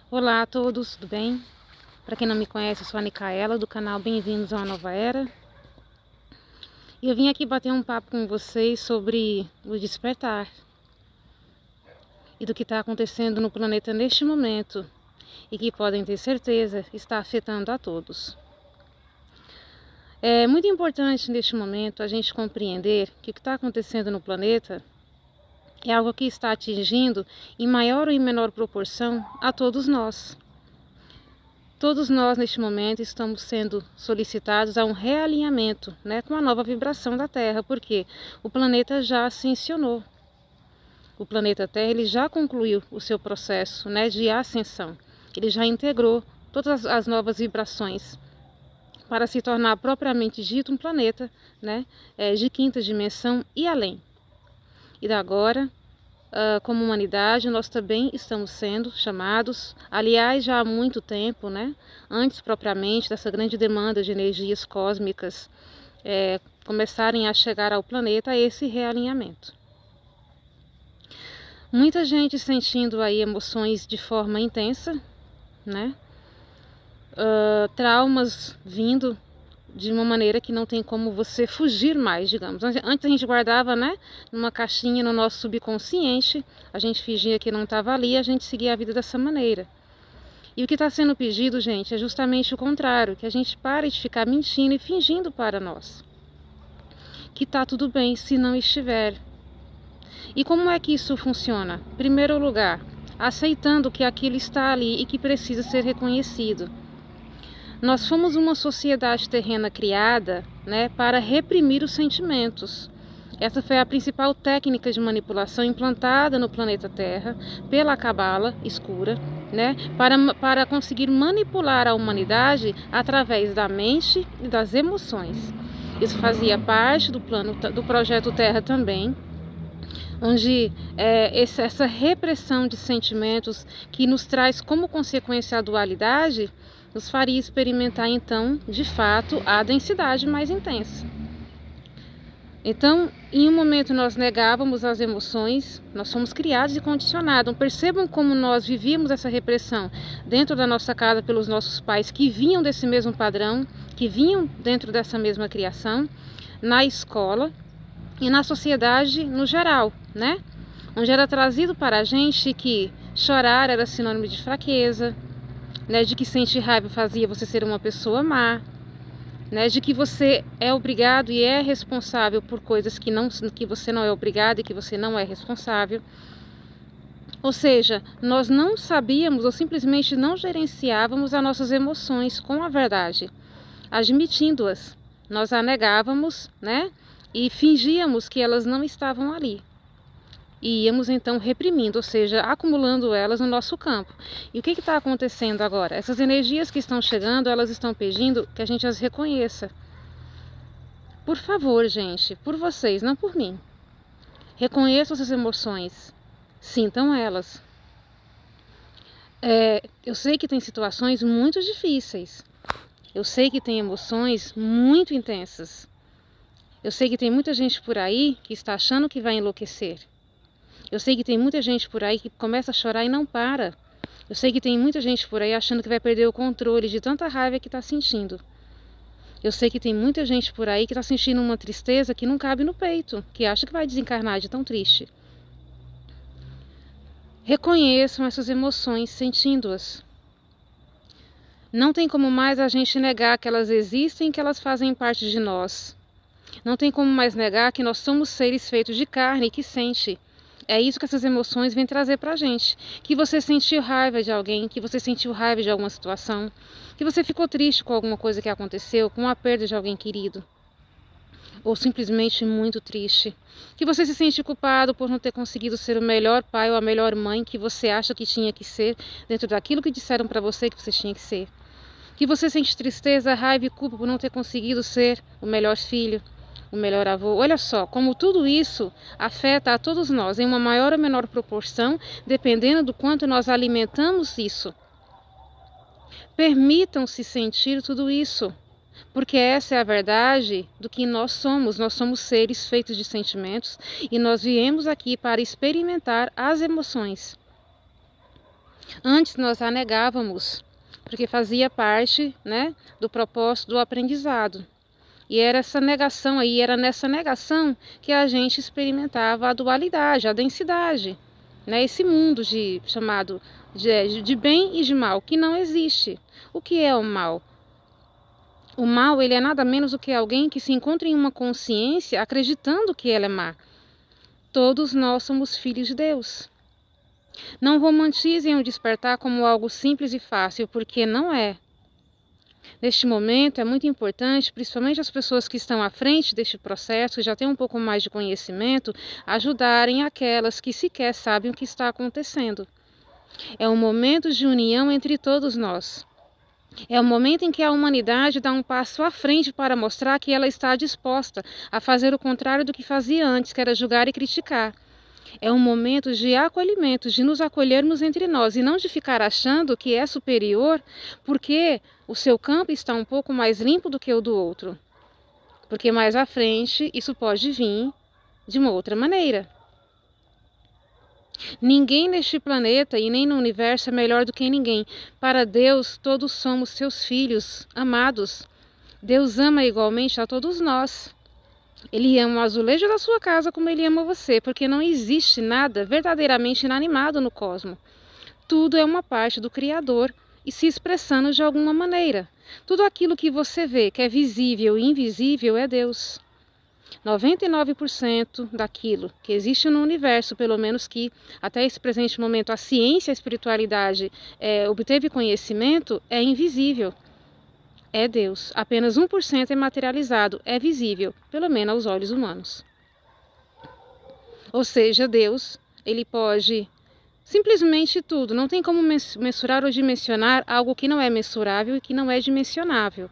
Olá a todos, tudo bem? Para quem não me conhece, eu sou a Micaela do canal Bem-vindos a uma Nova Era. E eu vim aqui bater um papo com vocês sobre o despertar e do que está acontecendo no planeta neste momento e que podem ter certeza está afetando a todos. É muito importante neste momento a gente compreender que o que está acontecendo no planeta é algo que está atingindo em maior ou em menor proporção a todos nós. Todos nós, neste momento, estamos sendo solicitados a um realinhamento, com a nova vibração da Terra, porque o planeta já ascensionou. O planeta Terra ele já concluiu o seu processo, de ascensão. Ele já integrou todas as novas vibrações para se tornar propriamente dito um planeta, de quinta dimensão e além. E da agora, como humanidade, nós também estamos sendo chamados, aliás, já há muito tempo, antes propriamente dessa grande demanda de energias cósmicas começarem a chegar ao planeta, a esse realinhamento. Muita gente sentindo aí emoções de forma intensa, traumas vindo de uma maneira que não tem como você fugir mais, digamos. Antes a gente guardava, numa caixinha no nosso subconsciente, a gente fingia que não estava ali, a gente seguia a vida dessa maneira. E o que está sendo pedido, gente, é justamente o contrário, que a gente pare de ficar mentindo e fingindo para nós que está tudo bem se não estiver. E como é que isso funciona? Em primeiro lugar, aceitando que aquilo está ali e que precisa ser reconhecido. Nós fomos uma sociedade terrena criada, para reprimir os sentimentos. Essa foi a principal técnica de implantada no planeta Terra pela Cabala escura, para conseguir manipular a humanidade através da mente e das emoções. Isso fazia parte do projeto Terra também, onde essa repressão de sentimentos que nos traz como consequência a dualidade nos faria experimentar então, de fato, a densidade mais intensa. Então, em um momento nós negávamos as emoções, nós fomos criados e condicionados. Percebam como nós vivíamos essa repressão dentro da nossa casa pelos nossos pais que vinham desse mesmo padrão, que vinham dentro dessa mesma criação, na escola e na sociedade no geral, onde era trazido para a gente que chorar era sinônimo de fraqueza, de que sentir raiva fazia você ser uma pessoa má, de que você é obrigado e é responsável por coisas que você não é obrigado e que você não é responsável. Ou seja, nós não sabíamos ou simplesmente não gerenciávamos as nossas emoções com a verdade, admitindo-as. Nós a negávamos, e fingíamos que elas não estavam ali. E íamos então reprimindo, ou seja, acumulando elas no nosso campo. E o que está acontecendo agora? Essas energias que estão chegando, elas estão pedindo que a gente as reconheça. Por favor, gente, por vocês, não por mim. Reconheçam essas emoções, sintam elas. Eu sei que tem situações muito difíceis. Eu sei que tem emoções muito intensas. Eu sei que tem muita gente por aí que está achando que vai enlouquecer. Eu sei que tem muita gente por aí que começa a chorar e não para. Eu sei que tem muita gente por aí achando que vai perder o controle de tanta raiva que está sentindo. Eu sei que tem muita gente por aí que está sentindo uma tristeza que não cabe no peito, que acha que vai desencarnar de tão triste. Reconheçam essas emoções sentindo-as. Não tem como mais a gente negar que elas existem, que elas fazem parte de nós. Não tem como mais negar que nós somos seres feitos de carne e que sente. É isso que essas emoções vêm trazer pra gente. Que você sentiu raiva de alguém, que você sentiu raiva de alguma situação, que você ficou triste com alguma coisa que aconteceu, com a perda de alguém querido. Ou simplesmente muito triste. Que você se sente culpado por não ter conseguido ser o melhor pai ou a melhor mãe que você acha que tinha que ser, dentro daquilo que disseram pra você que você tinha que ser. Que você sente tristeza, raiva e culpa por não ter conseguido ser o melhor filho, o melhor avô. Olha só, como tudo isso afeta a todos nós, em uma maior ou menor proporção, dependendo do quanto nós alimentamos isso. Permitam-se sentir tudo isso, porque essa é a verdade do que nós somos. Nós somos seres feitos de sentimentos e nós viemos aqui para experimentar as emoções. Antes nós a negávamos, porque fazia parte, né, do propósito do aprendizado. E era essa negação aí, era nessa negação que a gente experimentava a dualidade, a densidade, né, esse mundo chamado de bem e de mal, que não existe. O que é o mal? O mal, ele é nada menos do que alguém que se encontra em uma consciência acreditando que ela é má. Todos nós somos filhos de Deus. Não romantizem o despertar como algo simples e fácil, porque não é. Neste momento é muito importante, principalmente as pessoas que estão à frente deste processo, que já têm um pouco mais de conhecimento, ajudarem aquelas que sequer sabem o que está acontecendo. É um momento de união entre todos nós. É o momento em que a humanidade dá um passo à frente para mostrar que ela está disposta a fazer o contrário do que fazia antes, que era julgar e criticar. É um momento de acolhimento, de nos acolhermos entre nós e não de ficar achando que é superior porque o seu campo está um pouco mais limpo do que o do outro. Porque mais à frente isso pode vir de uma outra maneira. Ninguém neste planeta e nem no universo é melhor do que ninguém. Para Deus, todos somos seus filhos, amados. Deus ama igualmente a todos nós. Ele ama o azulejo da sua casa como ele ama você, porque não existe nada verdadeiramente inanimado no cosmos. Tudo é uma parte do Criador e se expressando de alguma maneira. Tudo aquilo que você vê, que é visível e invisível, é Deus. 99% daquilo que existe no universo, pelo menos que até esse presente momento a ciência e a espiritualidade obteve conhecimento, é invisível. É Deus. Apenas 1% é materializado, é visível, pelo menos aos olhos humanos. Ou seja, Deus, ele pode simplesmente tudo. Não tem como mensurar ou dimensionar algo que não é mensurável e que não é dimensionável.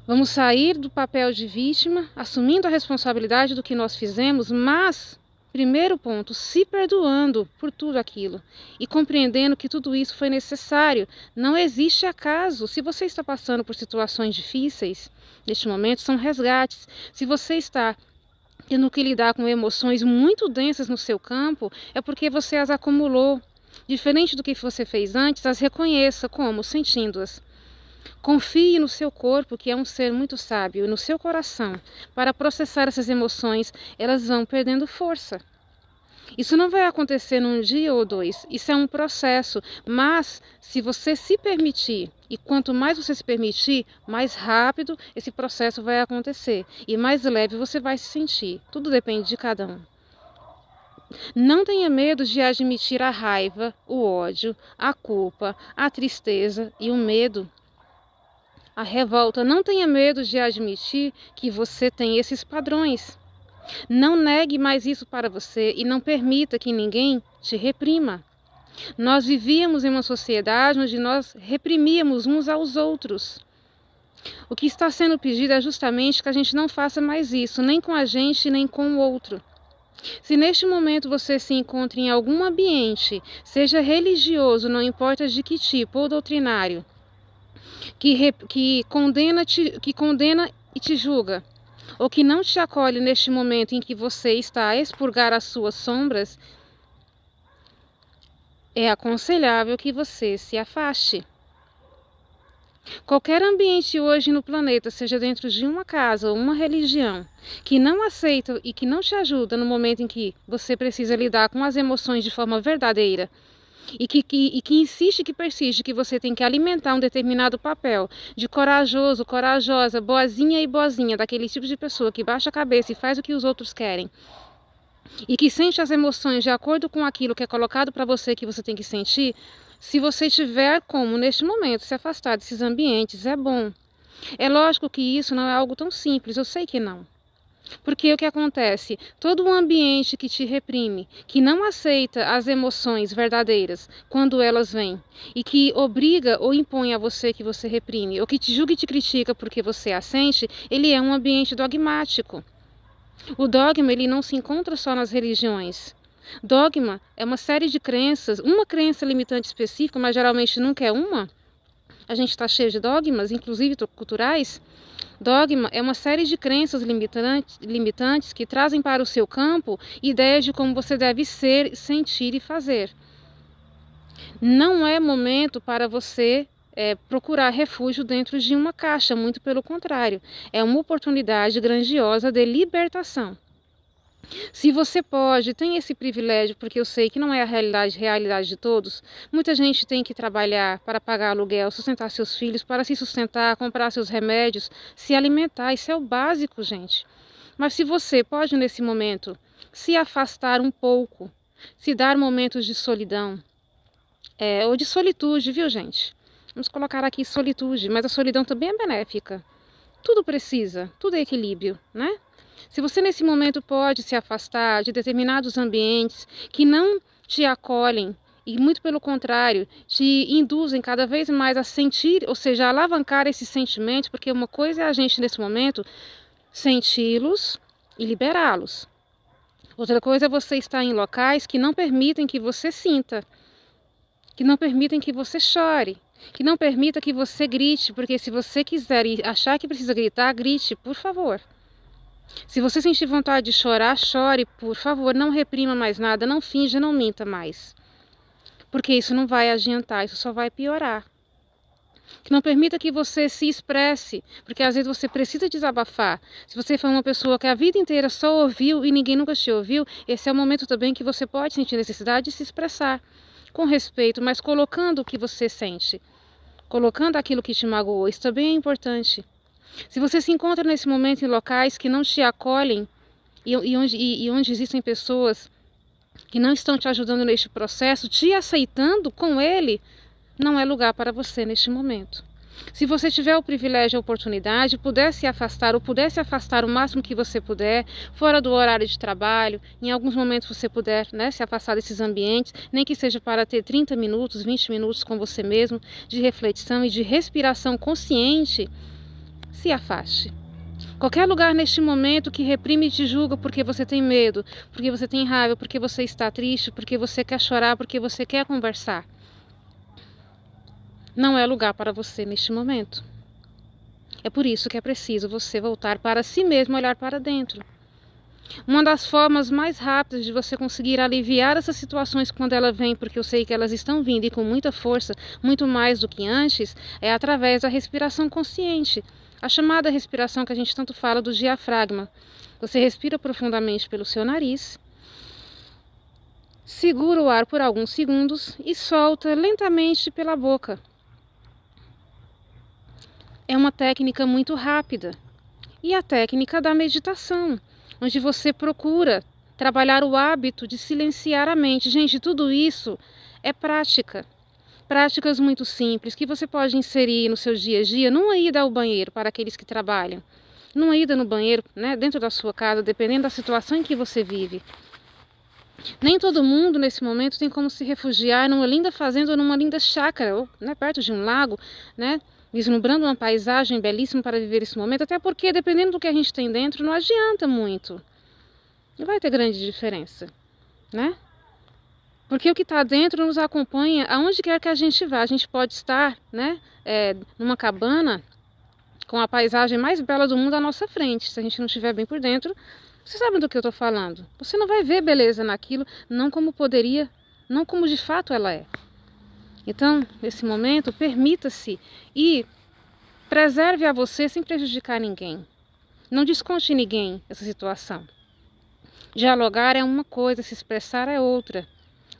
Vamos sair do papel de vítima, assumindo a responsabilidade do que nós fizemos, mas, primeiro ponto, se perdoando por tudo aquilo e compreendendo que tudo isso foi necessário. Não existe acaso. Se você está passando por situações difíceis, neste momento são resgates. Se você está tendo que lidar com emoções muito densas no seu campo, é porque você as acumulou. Diferente do que você fez antes, as reconheça como? Sentindo-as. Confie no seu corpo, que é um ser muito sábio, e no seu coração. Para processar essas emoções, elas vão perdendo força. Isso não vai acontecer num dia ou dois, isso é um processo, mas se você se permitir, e quanto mais você se permitir, mais rápido esse processo vai acontecer, e mais leve você vai se sentir. Tudo depende de cada um. Não tenha medo de admitir a raiva, o ódio, a culpa, a tristeza e o medo. A revolta. Não tenha medo de admitir que você tem esses padrões. Não negue mais isso para você e não permita que ninguém te reprima. Nós vivíamos em uma sociedade onde nós reprimíamos uns aos outros. O que está sendo pedido é justamente que a gente não faça mais isso, nem com a gente, nem com o outro. Se neste momento você se encontra em algum ambiente, seja religioso, não importa de que tipo, ou doutrinário, que condena e te julga, ou que não te acolhe neste momento em que você está a expurgar as suas sombras, é aconselhável que você se afaste. Qualquer ambiente hoje no planeta, seja dentro de uma casa ou uma religião, que não aceita e que não te ajuda no momento em que você precisa lidar com as emoções de forma verdadeira, e que insiste, que persiste, que você tem que alimentar um determinado papel de corajoso, corajosa, boazinha e boazinha, daquele tipo de pessoa que baixa a cabeça e faz o que os outros querem, e que sente as emoções de acordo com aquilo que é colocado para você, que você tem que sentir. Se você tiver como, neste momento, se afastar desses ambientes, é bom. É lógico que isso não é algo tão simples, eu sei que não. Porque o que acontece? Todo um ambiente que te reprime, que não aceita as emoções verdadeiras quando elas vêm, e que obriga ou impõe a você que você reprime, ou que te julga e te critica porque você a sente, ele é um ambiente dogmático. O dogma, ele não se encontra só nas religiões. Dogma é uma série de crenças, uma crença limitante específica, mas geralmente nunca é uma. A gente está cheio de dogmas, inclusive culturais. Dogma é uma série de crenças limitantes que trazem para o seu campo ideias de como você deve ser, sentir e fazer. Não é momento para você procurar refúgio dentro de uma caixa, muito pelo contrário. É uma oportunidade grandiosa de libertação. Se você pode, tem esse privilégio, porque eu sei que não é a realidade de todos. Muita gente tem que trabalhar para pagar aluguel, sustentar seus filhos, para se sustentar, comprar seus remédios, se alimentar. Isso é o básico, gente. Mas se você pode, nesse momento, se afastar um pouco, se dar momentos de solidão, ou de solitude, viu, gente? Vamos colocar aqui solitude, mas a solidão também é benéfica. Tudo precisa, tudo é equilíbrio, né? Se você nesse momento pode se afastar de determinados ambientes que não te acolhem e muito pelo contrário, te induzem cada vez mais a sentir, ou seja, a alavancar esses sentimentos, porque uma coisa é a gente nesse momento senti-los e liberá-los. Outra coisa é você estar em locais que não permitem que você sinta, que não permitem que você chore, que não permita que você grite, porque se você quiser e achar que precisa gritar, grite, por favor. Se você sentir vontade de chorar, chore, por favor, não reprima mais nada, não finja, não minta mais. Porque isso não vai adiantar, isso só vai piorar. Que não permita que você se expresse, porque às vezes você precisa desabafar. Se você for uma pessoa que a vida inteira só ouviu e ninguém nunca te ouviu, esse é o momento também que você pode sentir necessidade de se expressar. Com respeito, mas colocando o que você sente. Colocando aquilo que te magoou, isso também é importante. Se você se encontra nesse momento em locais que não te acolhem e onde existem pessoas que não estão te ajudando neste processo, te aceitando com ele, não é lugar para você neste momento. Se você tiver o privilégio e a oportunidade, puder se afastar ou puder se afastar o máximo que você puder, fora do horário de trabalho, em alguns momentos você puder, né, se afastar desses ambientes, nem que seja para ter 30 minutos, 20 minutos com você mesmo, de reflexão e de respiração consciente, se afaste. Qualquer lugar neste momento que reprime e te julga porque você tem medo, porque você tem raiva, porque você está triste, porque você quer chorar, porque você quer conversar, não é lugar para você neste momento. É por isso que é preciso você voltar para si mesmo, olhar para dentro. Uma das formas mais rápidas de você conseguir aliviar essas situações quando elas vêm, porque eu sei que elas estão vindo e com muita força, muito mais do que antes, é através da respiração consciente. A chamada respiração que a gente tanto fala do diafragma. Você respira profundamente pelo seu nariz, segura o ar por alguns segundos e solta lentamente pela boca. É uma técnica muito rápida. E a técnica da meditação, onde você procura trabalhar o hábito de silenciar a mente. Gente, tudo isso é prática. Práticas muito simples que você pode inserir no seu dia a dia, numa ida ao banheiro para aqueles que trabalham, numa ida no banheiro, né, dentro da sua casa, dependendo da situação em que você vive. Nem todo mundo nesse momento tem como se refugiar numa linda fazenda ou numa linda chácara, ou né, perto de um lago, né, vislumbrando uma paisagem belíssima para viver esse momento, até porque dependendo do que a gente tem dentro, não adianta muito. Não vai ter grande diferença, né? Porque o que está dentro nos acompanha aonde quer que a gente vá. A gente pode estar, né, numa cabana com a paisagem mais bela do mundo à nossa frente. Se a gente não estiver bem por dentro, vocês sabem do que eu estou falando. Você não vai ver beleza naquilo, não como poderia, não como de fato ela é. Então, nesse momento, permita-se e preserve a você sem prejudicar ninguém. Não desconte ninguém essa situação. Dialogar é uma coisa, se expressar é outra.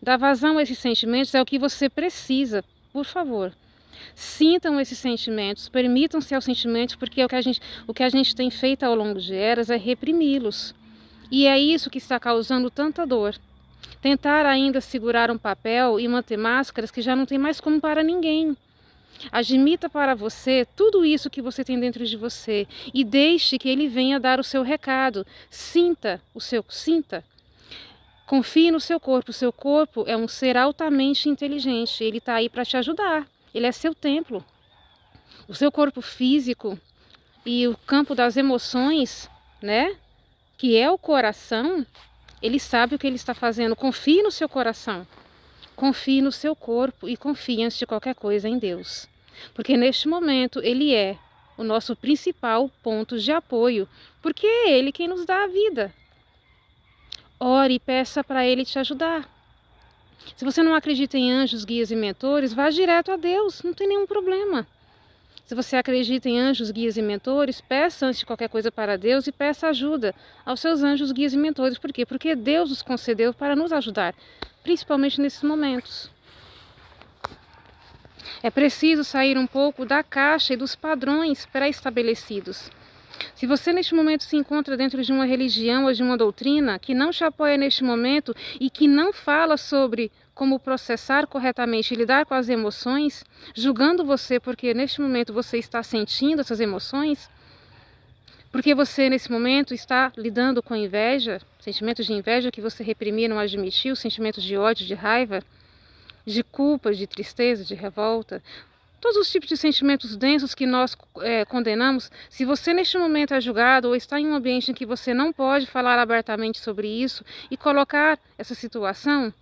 Dar vazão a esses sentimentos é o que você precisa, por favor. Sintam esses sentimentos, permitam-se aos sentimentos, porque o que a gente tem feito ao longo de eras é reprimi-los. E é isso que está causando tanta dor. Tentar ainda segurar um papel e manter máscaras que já não tem mais como para ninguém. Admita para você tudo isso que você tem dentro de você e deixe que ele venha dar o seu recado. Sinta. Confie no seu corpo. O seu corpo é um ser altamente inteligente. Ele está aí para te ajudar. Ele é seu templo. O seu corpo físico e o campo das emoções, né? Que é o coração. Ele sabe o que ele está fazendo. Confie no seu coração. Confie no seu corpo e confie antes de qualquer coisa em Deus. Porque neste momento ele é o nosso principal ponto de apoio. Porque é Ele quem nos dá a vida. Ore e peça para Ele te ajudar. Se você não acredita em anjos, guias e mentores, vá direto a Deus, não tem nenhum problema. Se você acredita em anjos, guias e mentores, peça antes de qualquer coisa para Deus e peça ajuda aos seus anjos, guias e mentores. Por quê? Porque Deus os concedeu para nos ajudar, principalmente nesses momentos. É preciso sair um pouco da caixa e dos padrões pré-estabelecidos. Se você neste momento se encontra dentro de uma religião ou de uma doutrina que não te apoia neste momento e que não fala sobre como processar corretamente e lidar com as emoções, julgando você porque neste momento você está sentindo essas emoções, porque você nesse momento está lidando com inveja, sentimentos de inveja que você reprimia e não admitiu, sentimentos de ódio, de raiva, de culpa, de tristeza, de revolta, todos os tipos de sentimentos densos que nós condenamos. Se você neste momento é julgado ou está em um ambiente em que você não pode falar abertamente sobre isso e colocar essa situação,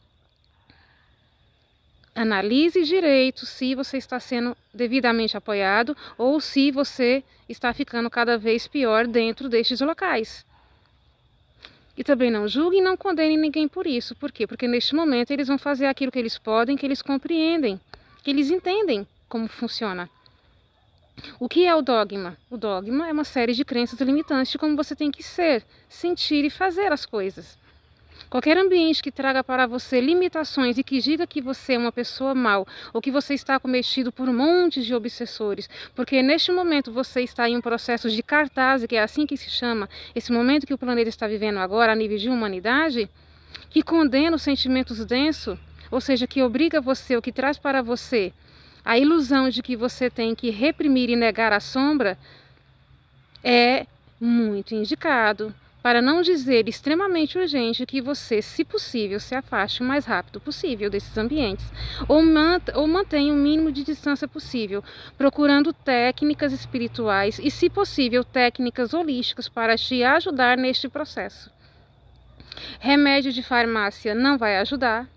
analise direito se você está sendo devidamente apoiado ou se você está ficando cada vez pior dentro destes locais. E também não julgue e não condene ninguém por isso. Por quê? Porque neste momento eles vão fazer aquilo que eles podem, que eles compreendem, que eles entendem como funciona. O que é o dogma? O dogma é uma série de crenças limitantes de como você tem que ser, sentir e fazer as coisas. Qualquer ambiente que traga para você limitações e que diga que você é uma pessoa mal ou que você está cometido por um monte de obsessores, porque neste momento você está em um processo de cartaz, que é assim que se chama, esse momento que o planeta está vivendo agora a nível de humanidade, que condena os sentimentos densos, ou seja, que obriga você, ou que traz para você a ilusão de que você tem que reprimir e negar a sombra, é muito indicado, para não dizer extremamente urgente, que você, se possível, se afaste o mais rápido possível desses ambientes, ou mantenha o mínimo de distância possível, procurando técnicas espirituais e, se possível, técnicas holísticas para te ajudar neste processo. Remédio de farmácia não vai ajudar.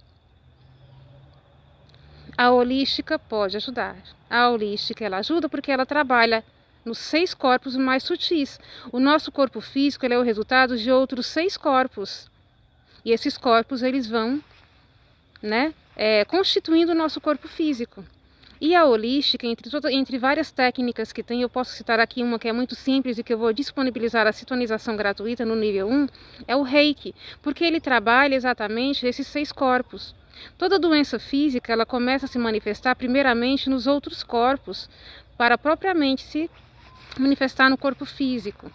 A holística pode ajudar. A holística ela ajuda porque ela trabalha nos 6 corpos mais sutis. O nosso corpo físico ele é o resultado de outros 6 corpos. E esses corpos eles vão, constituindo o nosso corpo físico. E a holística, entre várias técnicas que tem, eu posso citar aqui uma que é muito simples e que eu vou disponibilizar a sintonização gratuita no nível 1, é o Reiki, porque ele trabalha exatamente esses 6 corpos. Toda doença física ela começa a se manifestar primeiramente nos outros corpos, para propriamente se manifestar no corpo físico.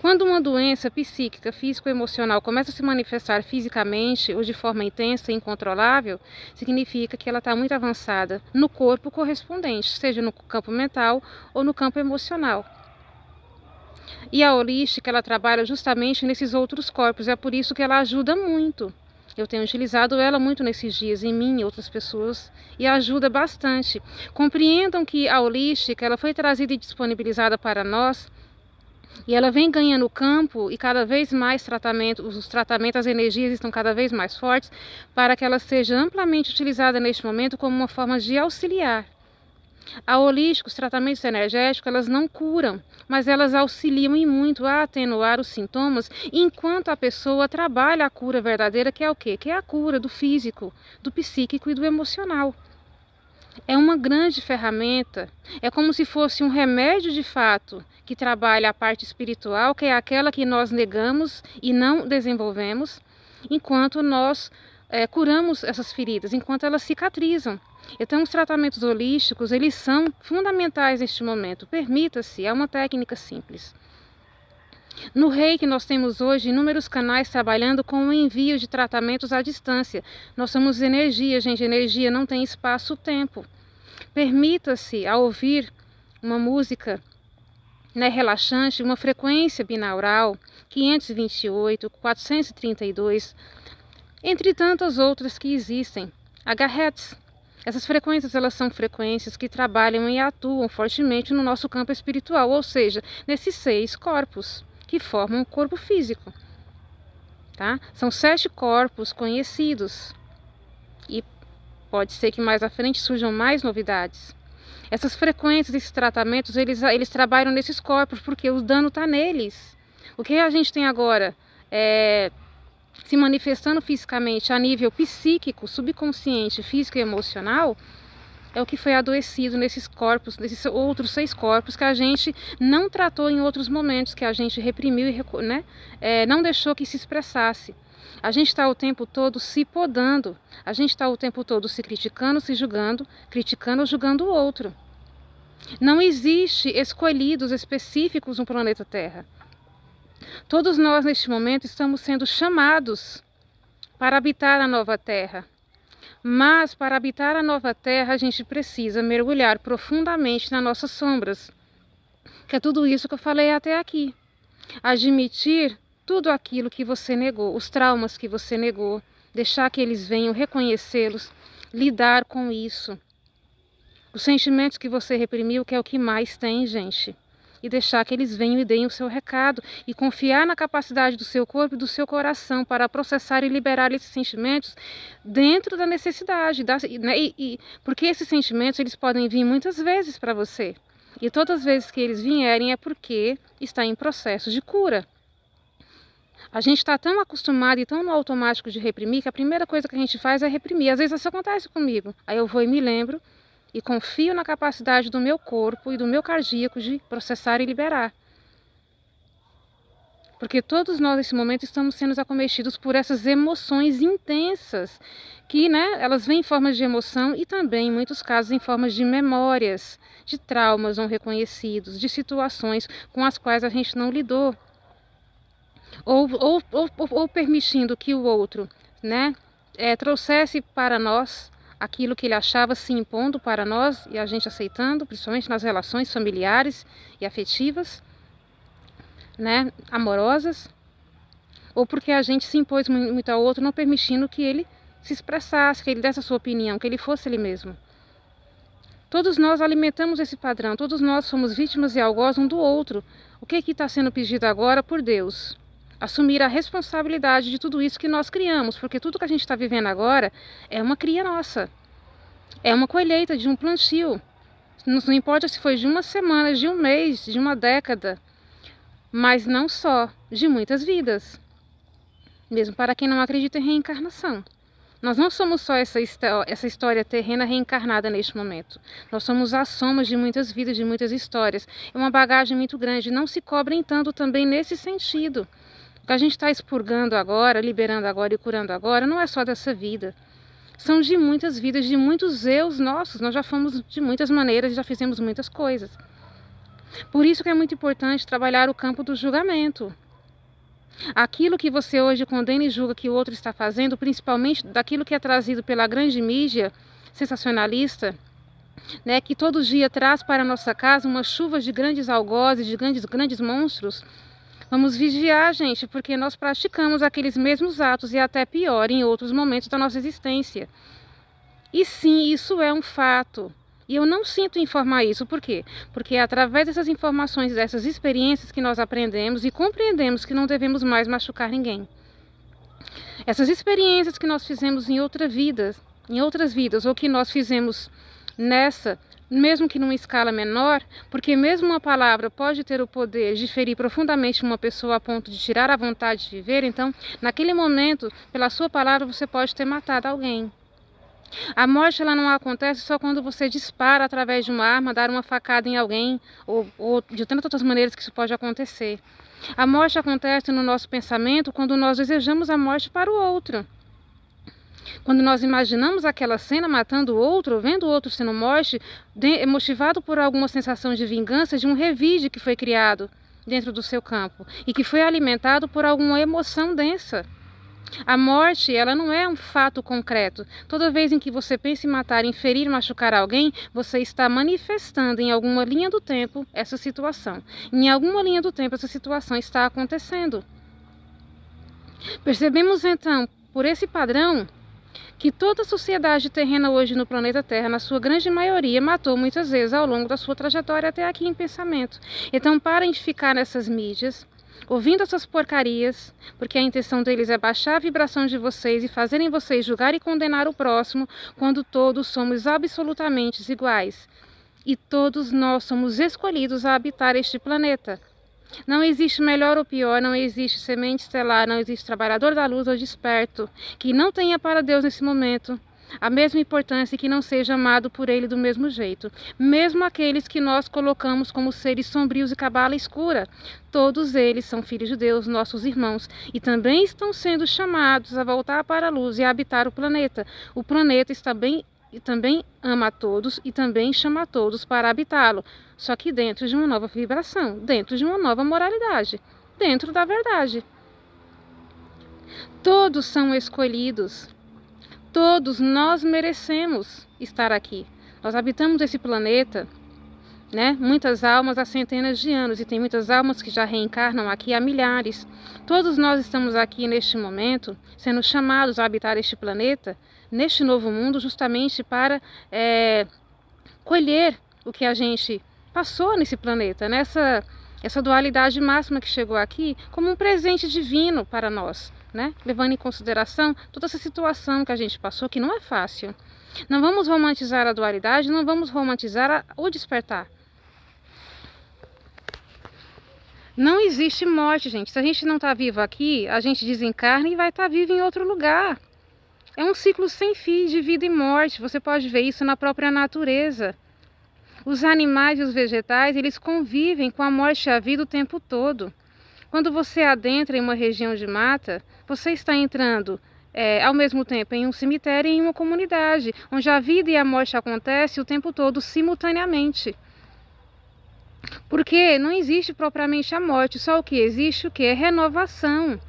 Quando uma doença psíquica, físico-emocional começa a se manifestar fisicamente ou de forma intensa e incontrolável, significa que ela está muito avançada no corpo correspondente, seja no campo mental ou no campo emocional. E a holística ela trabalha justamente nesses outros corpos, é por isso que ela ajuda muito. Eu tenho utilizado ela muito nesses dias, em mim e outras pessoas, e ajuda bastante. Compreendam que a holística ela foi trazida e disponibilizada para nós, e ela vem ganhando campo, e cada vez mais os tratamentos, as energias estão cada vez mais fortes, para que ela seja amplamente utilizada neste momento como uma forma de auxiliar. A holística, os tratamentos energéticos, elas não curam, mas elas auxiliam e muito a atenuar os sintomas, enquanto a pessoa trabalha a cura verdadeira, que é o quê? Que é a cura do físico, do psíquico e do emocional. É uma grande ferramenta, é como se fosse um remédio de fato, que trabalha a parte espiritual, que é aquela que nós negamos e não desenvolvemos, enquanto nós curamos essas feridas, enquanto elas cicatrizam. Então, os tratamentos holísticos, eles são fundamentais neste momento. Permita-se, é uma técnica simples. No Reiki, nós temos hoje inúmeros canais trabalhando com o envio de tratamentos à distância. Nós somos energia, gente. Energia não tem espaço-tempo. Permita-se, ao ouvir uma música relaxante, uma frequência binaural, 528, 432, entre tantas outras que existem. Hz. Essas frequências elas são frequências que trabalham e atuam fortemente no nosso campo espiritual, ou seja, nesses 6 corpos que formam o corpo físico. Tá? São 7 corpos conhecidos e pode ser que mais à frente surjam mais novidades. Essas frequências, esses tratamentos, eles trabalham nesses corpos porque o dano está neles. O que a gente tem agora? se manifestando fisicamente a nível psíquico, subconsciente, físico e emocional, é o que foi adoecido nesses corpos, nesses outros 6 corpos que a gente não tratou em outros momentos, que a gente reprimiu e não deixou que se expressasse. A gente está o tempo todo se podando, a gente está o tempo todo se criticando, se julgando, criticando ou julgando o outro. Não existe escolhidos específicos no planeta Terra. Todos nós, neste momento, estamos sendo chamados para habitar a nova Terra. Mas, para habitar a nova Terra, a gente precisa mergulhar profundamente nas nossas sombras, que é tudo isso que eu falei até aqui. Admitir tudo aquilo que você negou, os traumas que você negou, deixar que eles venham, reconhecê-los, lidar com isso. Os sentimentos que você reprimiu, que é o que mais tem, gente. E deixar que eles venham e deem o seu recado. E confiar na capacidade do seu corpo e do seu coração para processar e liberar esses sentimentos dentro da necessidade. Porque esses sentimentos, eles podem vir muitas vezes para você. E todas as vezes que eles vierem é porque está em processo de cura. A gente está tão acostumado e tão no automático de reprimir que a primeira coisa que a gente faz é reprimir. Às vezes isso acontece comigo. Aí eu vou e me lembro e confio na capacidade do meu corpo e do meu cardíaco de processar e liberar. Porque todos nós nesse momento estamos sendo acometidos por essas emoções intensas que, elas vêm em forma de emoção e também, em muitos casos, em formas de memórias, de traumas não reconhecidos, de situações com as quais a gente não lidou. Ou permitindo que o outro, trouxesse para nós aquilo que ele achava se impondo para nós e a gente aceitando, principalmente nas relações familiares e afetivas, amorosas, ou porque a gente se impôs muito ao outro, não permitindo que ele se expressasse, que ele desse a sua opinião, que ele fosse ele mesmo. Todos nós alimentamos esse padrão, todos nós somos vítimas e algoz um do outro. O que está sendo pedido agora por Deus? Assumir a responsabilidade de tudo isso que nós criamos, porque tudo que a gente está vivendo agora é uma cria nossa. É uma colheita de um plantio. Não importa se foi de uma semana, de um mês, de uma década, mas não só, de muitas vidas. Mesmo para quem não acredita em reencarnação. Nós não somos só essa história terrena reencarnada neste momento. Nós somos a soma de muitas vidas, de muitas histórias. É uma bagagem muito grande. Não se cobrem tanto também nesse sentido. O que a gente está expurgando agora, liberando agora e curando agora, não é só dessa vida. São de muitas vidas, de muitos eus nossos. Nós já fomos de muitas maneiras, já fizemos muitas coisas. Por isso que é muito importante trabalhar o campo do julgamento. Aquilo que você hoje condena e julga que o outro está fazendo, principalmente daquilo que é trazido pela grande mídia sensacionalista, que todo dia traz para a nossa casa uma chuva de grandes algozes, de grandes monstros. Vamos vigiar, gente, porque nós praticamos aqueles mesmos atos e até pior em outros momentos da nossa existência. E sim, isso é um fato. E eu não sinto informar isso. Por quê? Porque é através dessas informações, dessas experiências que nós aprendemos e compreendemos que não devemos mais machucar ninguém. Essas experiências que nós fizemos em outras vidas, ou que nós fizemos nessa, mesmo que numa escala menor, porque mesmo uma palavra pode ter o poder de ferir profundamente uma pessoa a ponto de tirar a vontade de viver, então, naquele momento, pela sua palavra, você pode ter matado alguém. A morte ela não acontece só quando você dispara através de uma arma, dar uma facada em alguém, ou de tantas outras maneiras que isso pode acontecer. A morte acontece no nosso pensamento quando nós desejamos a morte para o outro. Quando nós imaginamos aquela cena matando o outro, vendo o outro sendo morto, motivado por alguma sensação de vingança, de um revide que foi criado dentro do seu campo e que foi alimentado por alguma emoção densa. A morte, ela não é um fato concreto. Toda vez em que você pensa em matar, em ferir, machucar alguém, você está manifestando em alguma linha do tempo essa situação. Em alguma linha do tempo essa situação está acontecendo. Percebemos então, por esse padrão, que toda a sociedade terrena hoje no planeta Terra, na sua grande maioria, matou muitas vezes ao longo da sua trajetória até aqui em pensamento. Então parem de ficar nessas mídias, ouvindo essas porcarias, porque a intenção deles é baixar a vibração de vocês e fazerem vocês julgar e condenar o próximo, quando todos somos absolutamente iguais. E todos nós somos escolhidos a habitar este planeta. Não existe melhor ou pior, não existe semente estelar, não existe trabalhador da luz ou desperto que não tenha para Deus nesse momento a mesma importância e que não seja amado por Ele do mesmo jeito. Mesmo aqueles que nós colocamos como seres sombrios e cabala escura, todos eles são filhos de Deus, nossos irmãos, e também estão sendo chamados a voltar para a luz e a habitar o planeta. O planeta está bem e também ama a todos e também chama a todos para habitá-lo, só que dentro de uma nova vibração, dentro de uma nova moralidade, dentro da verdade. Todos são escolhidos, todos nós merecemos estar aqui. Nós habitamos esse planeta, né? Muitas almas há centenas de anos, e tem muitas almas que já reencarnam aqui há milhares. Todos nós estamos aqui neste momento, sendo chamados a habitar este planeta, neste novo mundo, justamente para colher o que a gente passou nesse planeta, nessa dualidade máxima que chegou aqui, como um presente divino para nós, né? Levando em consideração toda essa situação que a gente passou, que não é fácil. Não vamos romantizar a dualidade, não vamos romantizar o despertar. Não existe morte, gente. Se a gente não está vivo aqui, a gente desencarna e vai estar vivo em outro lugar. É um ciclo sem fim de vida e morte. Você pode ver isso na própria natureza. Os animais e os vegetais, eles convivem com a morte e a vida o tempo todo. Quando você adentra em uma região de mata, você está entrando ao mesmo tempo em um cemitério e em uma comunidade, onde a vida e a morte acontecem o tempo todo simultaneamente. Porque não existe propriamente a morte, só o que existe o que é renovação.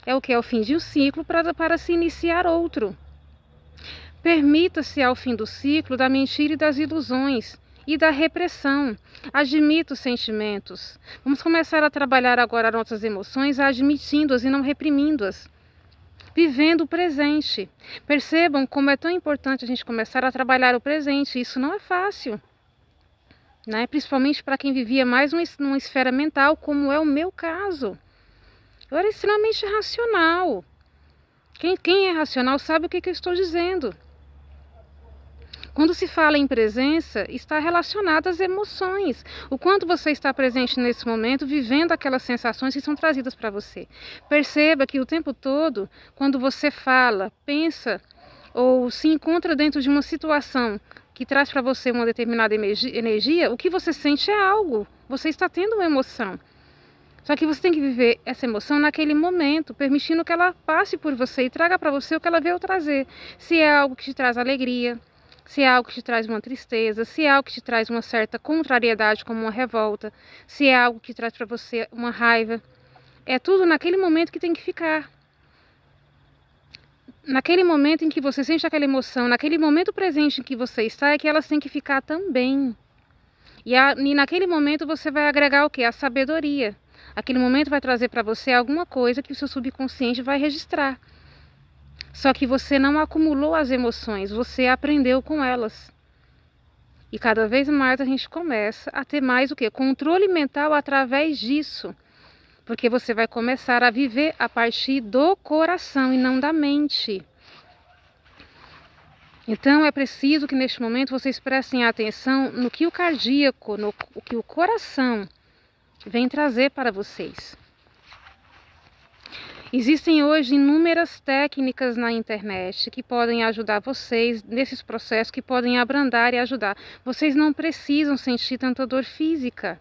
É o que é o fim de um ciclo para se iniciar outro. Permita-se ao fim do ciclo da mentira e das ilusões e da repressão. Admita os sentimentos. Vamos começar a trabalhar agora nossas emoções, admitindo-as e não reprimindo-as. Vivendo o presente. Percebam como é tão importante a gente começar a trabalhar o presente. Isso não é fácil, né? Principalmente para quem vivia mais numa esfera mental, como é o meu caso. Eu era extremamente racional. Quem é racional sabe o que eu estou dizendo. Quando se fala em presença, está relacionado às emoções. O quanto você está presente nesse momento, vivendo aquelas sensações que são trazidas para você. Perceba que o tempo todo, quando você fala, pensa ou se encontra dentro de uma situação que traz para você uma determinada energia, o que você sente é algo. Você está tendo uma emoção. Só que você tem que viver essa emoção naquele momento, permitindo que ela passe por você e traga para você o que ela veio trazer. Se é algo que te traz alegria, se é algo que te traz uma tristeza, se é algo que te traz uma certa contrariedade, como uma revolta, se é algo que traz para você uma raiva. É tudo naquele momento que tem que ficar. Naquele momento em que você sente aquela emoção, naquele momento presente em que você está, é que elas têm que ficar também. E naquele momento você vai agregar o quê? A sabedoria. Aquele momento vai trazer para você alguma coisa que o seu subconsciente vai registrar. Só que você não acumulou as emoções, você aprendeu com elas. E cada vez mais a gente começa a ter mais o quê? Controle mental através disso. Porque você vai começar a viver a partir do coração e não da mente. Então é preciso que neste momento vocês prestem atenção no que o cardíaco, no que o coração vem trazer para vocês. Existem hoje inúmeras técnicas na internet que podem ajudar vocês nesses processos, que podem abrandar e ajudar. Vocês não precisam sentir tanta dor física.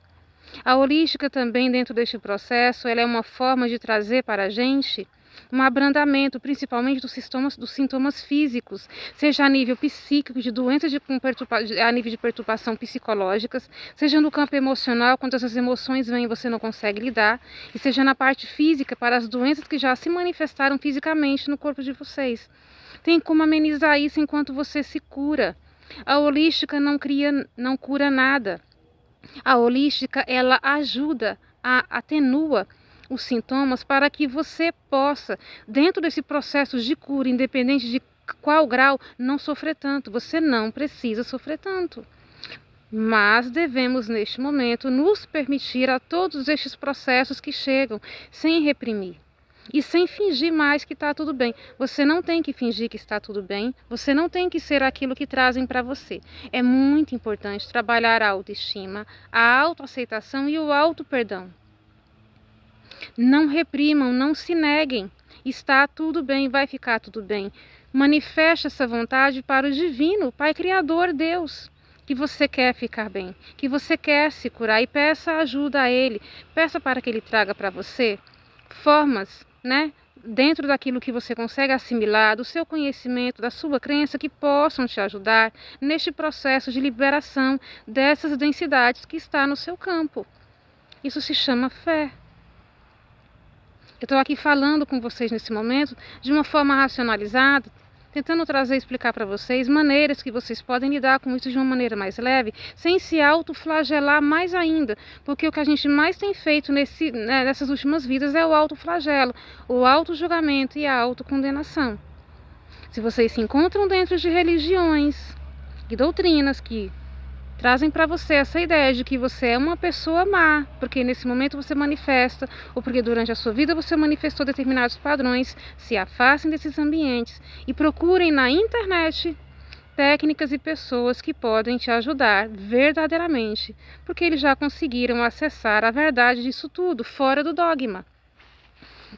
A holística também, dentro deste processo, ela é uma forma de trazer para a gente um abrandamento, principalmente dos sintomas físicos, seja a nível psíquico, de doenças a nível de perturbação psicológicas, seja no campo emocional, quando essas emoções vêm e você não consegue lidar, e seja na parte física, para as doenças que já se manifestaram fisicamente no corpo de vocês. Tem como amenizar isso enquanto você se cura. A holística não cura nada. A holística, ela ajuda, atenua os sintomas para que você possa, dentro desse processo de cura, independente de qual grau, não sofrer tanto. Você não precisa sofrer tanto. Mas devemos, neste momento, nos permitir a todos estes processos que chegam, sem reprimir. E sem fingir mais que está tudo bem. Você não tem que fingir que está tudo bem. Você não tem que ser aquilo que trazem para você. É muito importante trabalhar a autoestima, a autoaceitação e o auto-perdão. Não reprimam, não se neguem. Está tudo bem, vai ficar tudo bem. Manifeste essa vontade para o divino, Pai Criador, Deus, que você quer ficar bem, que você quer se curar, e peça ajuda a Ele. Peça para que Ele traga para você formas, né, dentro daquilo que você consegue assimilar, do seu conhecimento, da sua crença, que possam te ajudar neste processo de liberação dessas densidades que está no seu campo. Isso se chama fé. Eu estou aqui falando com vocês nesse momento de uma forma racionalizada, tentando trazer e explicar para vocês maneiras que vocês podem lidar com isso de uma maneira mais leve, sem se autoflagelar mais ainda, porque o que a gente mais tem feito nessas últimas vidas é o autoflagelo, o autojulgamento e a autocondenação. Se vocês se encontram dentro de religiões e doutrinas que trazem para você essa ideia de que você é uma pessoa má, porque nesse momento você manifesta, ou porque durante a sua vida você manifestou determinados padrões, se afastem desses ambientes e procurem na internet técnicas e pessoas que podem te ajudar verdadeiramente, porque eles já conseguiram acessar a verdade disso tudo, fora do dogma.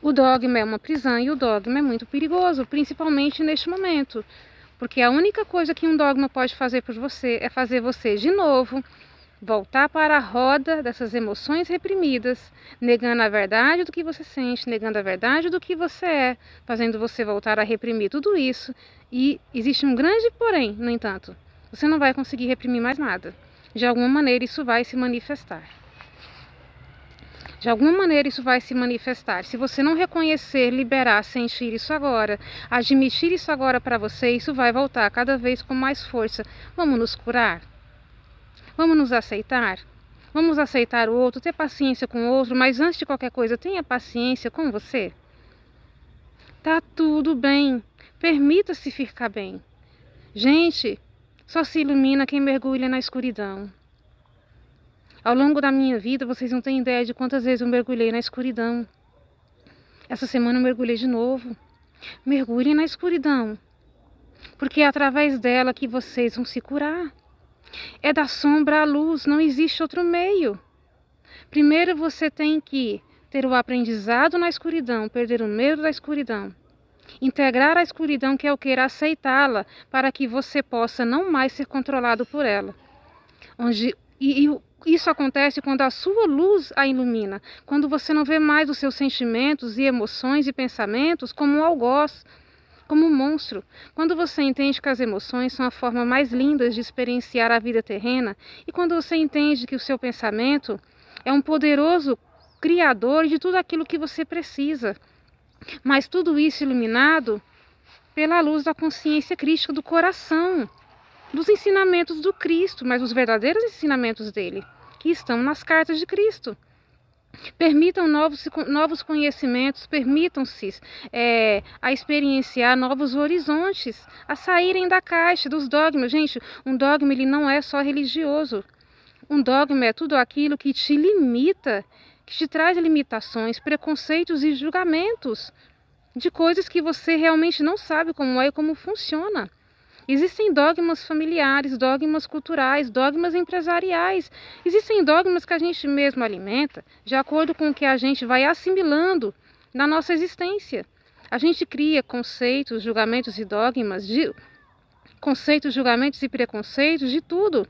O dogma é uma prisão e o dogma é muito perigoso, principalmente neste momento. Porque a única coisa que um dogma pode fazer por você é fazer você, de novo, voltar para a roda dessas emoções reprimidas, negando a verdade do que você sente, negando a verdade do que você é, fazendo você voltar a reprimir tudo isso. E existe um grande porém, no entanto, você não vai conseguir reprimir mais nada. De alguma maneira isso vai se manifestar. De alguma maneira isso vai se manifestar. Se você não reconhecer, liberar, sentir isso agora, admitir isso agora para você, isso vai voltar cada vez com mais força. Vamos nos curar? Vamos nos aceitar? Vamos aceitar o outro, ter paciência com o outro, mas antes de qualquer coisa, tenha paciência com você. Tá tudo bem. Permita-se ficar bem. Gente, só se ilumina quem mergulha na escuridão. Ao longo da minha vida, vocês não têm ideia de quantas vezes eu mergulhei na escuridão. Essa semana eu mergulhei de novo. Mergulhem na escuridão, porque é através dela que vocês vão se curar. É da sombra à luz, não existe outro meio. Primeiro você tem que ter o aprendizado na escuridão, perder o medo da escuridão. Integrar a escuridão, que é o querer aceitá-la, para que você possa não mais ser controlado por ela. Isso acontece quando a sua luz a ilumina, quando você não vê mais os seus sentimentos e emoções e pensamentos como um algoz, como um monstro. Quando você entende que as emoções são a forma mais linda de experienciar a vida terrena, e quando você entende que o seu pensamento é um poderoso criador de tudo aquilo que você precisa, mas tudo isso iluminado pela luz da consciência crística do coração, dos ensinamentos do Cristo, mas os verdadeiros ensinamentos dele, que estão nas cartas de Cristo. Permitam novos conhecimentos, permitam-se a experienciar novos horizontes, a saírem da caixa dos dogmas. Gente, um dogma ele não é só religioso. Um dogma é tudo aquilo que te limita, que te traz limitações, preconceitos e julgamentos de coisas que você realmente não sabe como é e como funciona. Existem dogmas familiares, dogmas culturais, dogmas empresariais. Existem dogmas que a gente mesmo alimenta de acordo com o que a gente vai assimilando na nossa existência. A gente cria conceitos, julgamentos e dogmas, conceitos, julgamentos e preconceitos de tudo.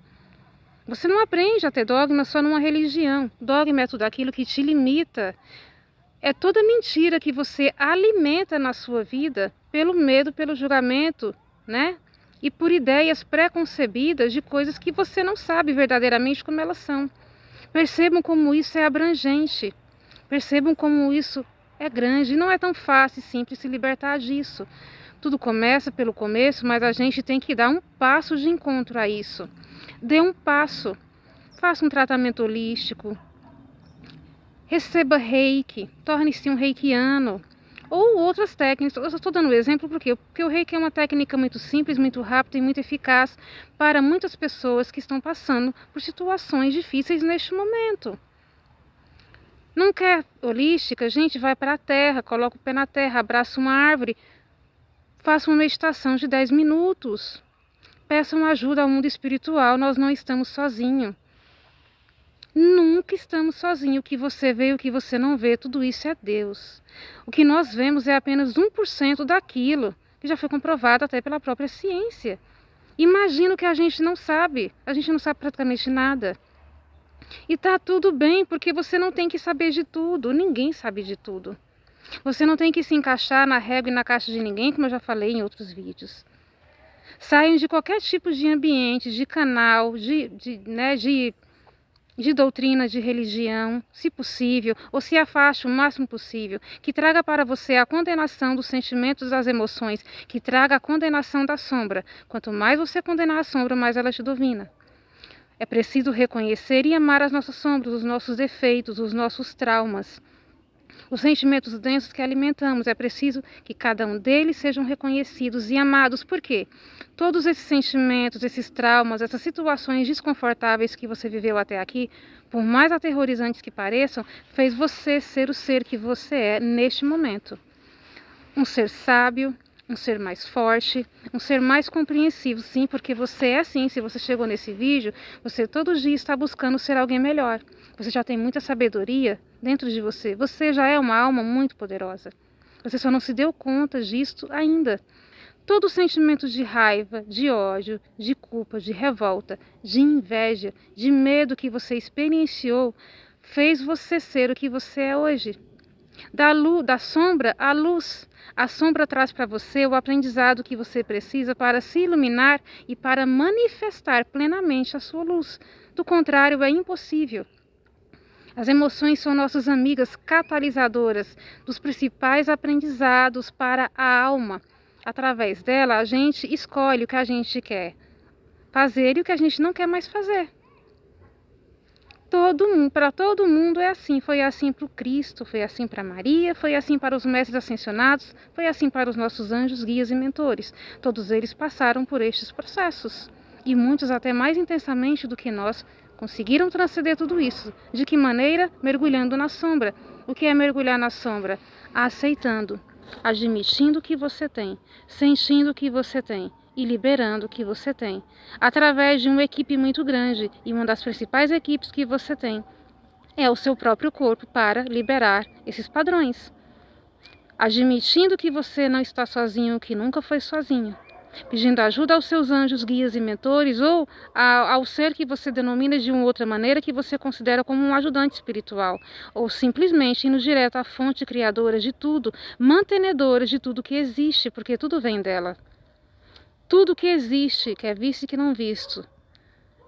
Você não aprende a ter dogma só numa religião. Dogma é tudo aquilo que te limita. É toda mentira que você alimenta na sua vida pelo medo, pelo julgamento, né? E por ideias pré-concebidas de coisas que você não sabe verdadeiramente como elas são. Percebam como isso é abrangente. Percebam como isso é grande. Não é tão fácil e simples se libertar disso. Tudo começa pelo começo, mas a gente tem que dar um passo de encontro a isso. Dê um passo. Faça um tratamento holístico. Receba reiki. Torne-se um reikiano. Ou outras técnicas. Eu estou dando um exemplo porque o reiki é uma técnica muito simples, muito rápida e muito eficaz para muitas pessoas que estão passando por situações difíceis neste momento. Não quer holística? Gente, vai para a terra, coloca o pé na terra, abraça uma árvore, faça uma meditação de 10 minutos. Peçam ajuda ao mundo espiritual, nós não estamos sozinhos. Nunca estamos sozinhos. O que você vê e o que você não vê, tudo isso é Deus. O que nós vemos é apenas 1% daquilo que já foi comprovado até pela própria ciência. Imagina o que a gente não sabe. A gente não sabe praticamente nada. E tá tudo bem, porque você não tem que saber de tudo. Ninguém sabe de tudo. Você não tem que se encaixar na régua e na caixa de ninguém, como eu já falei em outros vídeos. Saiam de qualquer tipo de ambiente, de canal, de doutrina, de religião, se possível, ou se afaste o máximo possível, que traga para você a condenação dos sentimentos, das emoções, que traga a condenação da sombra. Quanto mais você condenar a sombra, mais ela te domina. É preciso reconhecer e amar as nossas sombras, os nossos defeitos, os nossos traumas. Os sentimentos densos que alimentamos, é preciso que cada um deles sejam reconhecidos e amados. Por quê? Todos esses sentimentos, esses traumas, essas situações desconfortáveis que você viveu até aqui, por mais aterrorizantes que pareçam, fez você ser o ser que você é neste momento. Um ser sábio, um ser mais forte, um ser mais compreensivo, sim, porque você é assim. Se você chegou nesse vídeo, você todo dia está buscando ser alguém melhor. Você já tem muita sabedoria dentro de você. Você já é uma alma muito poderosa. Você só não se deu conta disto ainda. Todo sentimento de raiva, de ódio, de culpa, de revolta, de inveja, de medo que você experienciou, fez você ser o que você é hoje. Da sombra à luz. A sombra traz para você o aprendizado que você precisa para se iluminar e para manifestar plenamente a sua luz. Do contrário, é impossível. As emoções são nossas amigas catalisadoras dos principais aprendizados para a alma. Através dela, a gente escolhe o que a gente quer fazer e o que a gente não quer mais fazer. Para todo mundo é assim. Foi assim para o Cristo, foi assim para Maria, foi assim para os mestres ascensionados, foi assim para os nossos anjos, guias e mentores. Todos eles passaram por estes processos. E muitos até mais intensamente do que nós conseguiram transcender tudo isso. De que maneira? Mergulhando na sombra. O que é mergulhar na sombra? Aceitando, admitindo o que você tem, sentindo o que você tem e liberando o que você tem, através de uma equipe muito grande, e uma das principais equipes que você tem é o seu próprio corpo para liberar esses padrões. Admitindo que você não está sozinho, que nunca foi sozinho, pedindo ajuda aos seus anjos, guias e mentores, ou ao ser que você denomina de uma outra maneira, que você considera como um ajudante espiritual, ou simplesmente indo direto à fonte criadora de tudo, mantenedora de tudo que existe, porque tudo vem dela. Tudo que existe, que é visto e que não visto,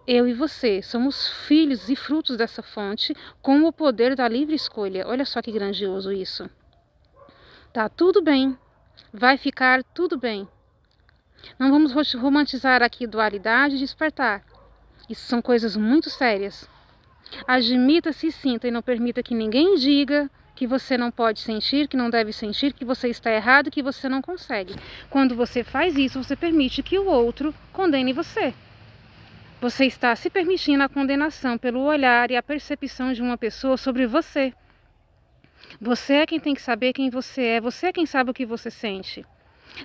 eu e você somos filhos e frutos dessa fonte com o poder da livre escolha. Olha só que grandioso isso. Tá tudo bem, vai ficar tudo bem. Não vamos romantizar aqui dualidade e despertar. Isso são coisas muito sérias. Admita-se e sinta e não permita que ninguém diga que você não pode sentir, que não deve sentir, que você está errado, que você não consegue. Quando você faz isso, você permite que o outro condene você. Você está se permitindo a condenação pelo olhar e a percepção de uma pessoa sobre você. Você é quem tem que saber quem você é quem sabe o que você sente.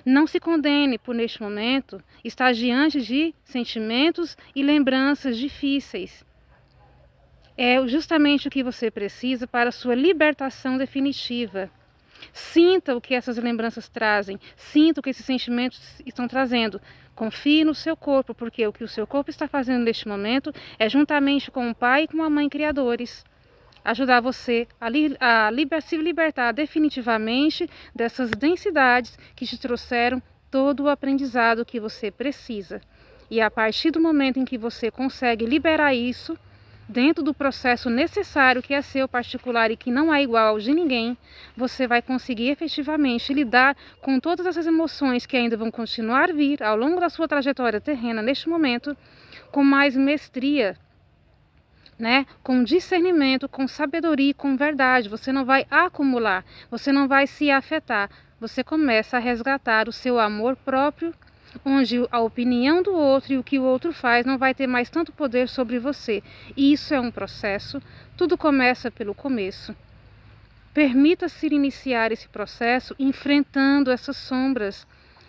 Não se condene por, neste momento, estar diante de sentimentos e lembranças difíceis. É justamente o que você precisa para a sua libertação definitiva. Sinta o que essas lembranças trazem, sinta o que esses sentimentos estão trazendo. Confie no seu corpo, porque o que o seu corpo está fazendo neste momento é, juntamente com o pai e com a mãe criadores, ajudar você a se libertar definitivamente dessas densidades que te trouxeram todo o aprendizado que você precisa. E a partir do momento em que você consegue liberar isso, dentro do processo necessário que é seu particular e que não é igual ao de ninguém, você vai conseguir efetivamente lidar com todas essas emoções que ainda vão continuar a vir ao longo da sua trajetória terrena neste momento, com mais mestria, com discernimento, com sabedoria, com verdade. Você não vai acumular, você não vai se afetar, você começa a resgatar o seu amor próprio, onde a opinião do outro e o que o outro faz não vai ter mais tanto poder sobre você. E isso é um processo, tudo começa pelo começo. Permita-se iniciar esse processo enfrentando essas sombras,